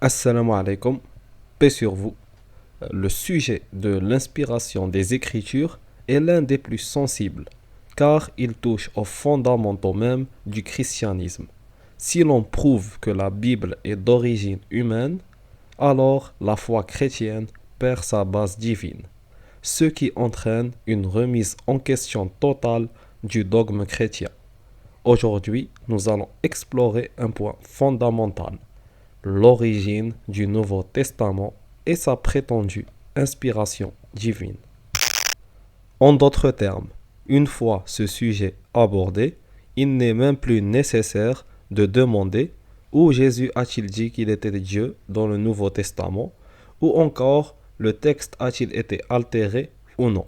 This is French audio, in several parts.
Assalamu alaikum, paix sur vous. Le sujet de l'inspiration des Écritures est l'un des plus sensibles, car il touche aux fondamentaux même du christianisme. Si l'on prouve que la Bible est d'origine humaine, alors la foi chrétienne perd sa base divine, ce qui entraîne une remise en question totale du dogme chrétien. Aujourd'hui, nous allons explorer un point fondamental: l'origine du Nouveau Testament et sa prétendue inspiration divine. En d'autres termes, une fois ce sujet abordé, il n'est même plus nécessaire de demander où Jésus a-t-il dit qu'il était Dieu dans le Nouveau Testament, ou encore le texte a-t-il été altéré ou non.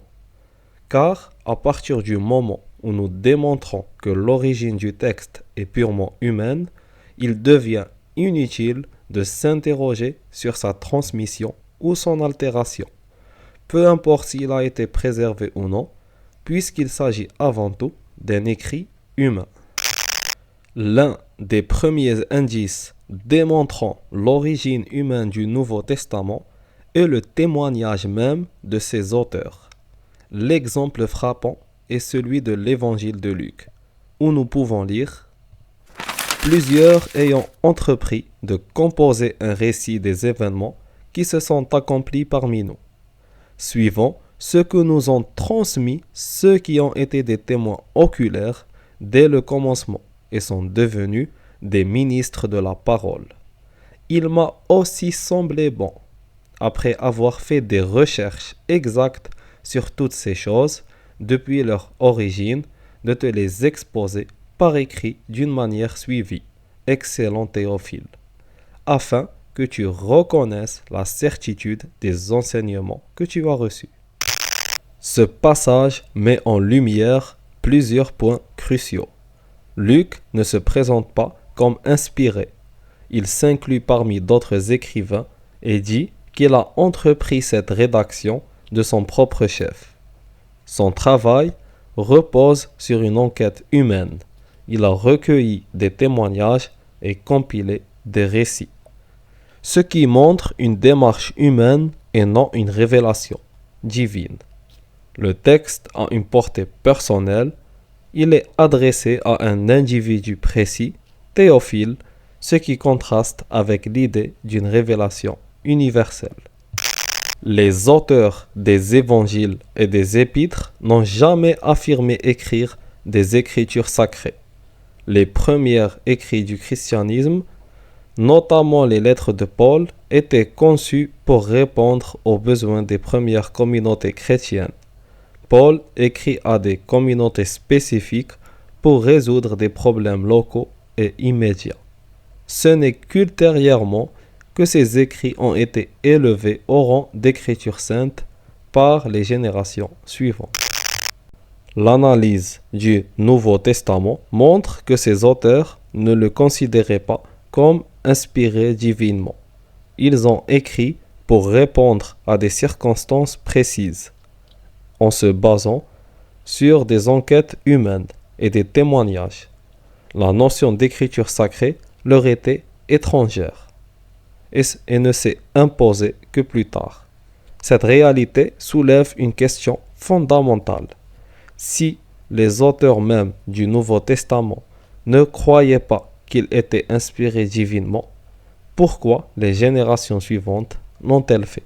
Car à partir du moment où nous démontrons que l'origine du texte est purement humaine, il devient inutile de s'interroger sur sa transmission ou son altération, peu importe s'il a été préservé ou non, puisqu'il s'agit avant tout d'un écrit humain. L'un des premiers indices démontrant l'origine humaine du Nouveau Testament est le témoignage même de ses auteurs. L'exemple frappant est celui de l'Évangile de Luc, où nous pouvons lire: plusieurs ayant entrepris de composer un récit des événements qui se sont accomplis parmi nous, suivant ce que nous ont transmis ceux qui ont été des témoins oculaires dès le commencement et sont devenus des ministres de la parole. Il m'a aussi semblé bon, après avoir fait des recherches exactes sur toutes ces choses, depuis leur origine, de te les exposer par écrit d'une manière suivie, excellent Théophile, afin que tu reconnaisses la certitude des enseignements que tu as reçus. Ce passage met en lumière plusieurs points cruciaux. Luc ne se présente pas comme inspiré. Il s'inclut parmi d'autres écrivains et dit qu'il a entrepris cette rédaction de son propre chef. Son travail repose sur une enquête humaine. Il a recueilli des témoignages et compilé des récits, ce qui montre une démarche humaine et non une révélation divine. Le texte a une portée personnelle. Il est adressé à un individu précis, Théophile, ce qui contraste avec l'idée d'une révélation universelle. Les auteurs des évangiles et des épîtres n'ont jamais affirmé écrire des écritures sacrées. Les premiers écrits du christianisme, notamment les lettres de Paul, étaient conçus pour répondre aux besoins des premières communautés chrétiennes. Paul écrit à des communautés spécifiques pour résoudre des problèmes locaux et immédiats. Ce n'est qu'ultérieurement que ces écrits ont été élevés au rang d'écriture sainte par les générations suivantes. L'analyse du Nouveau Testament montre que ces auteurs ne le considéraient pas comme inspiré divinement. Ils ont écrit pour répondre à des circonstances précises, en se basant sur des enquêtes humaines et des témoignages. La notion d'écriture sacrée leur était étrangère et ne s'est imposée que plus tard. Cette réalité soulève une question fondamentale. Si les auteurs même du Nouveau Testament ne croyaient pas qu'il était inspiré divinement, pourquoi les générations suivantes l'ont-elles fait ?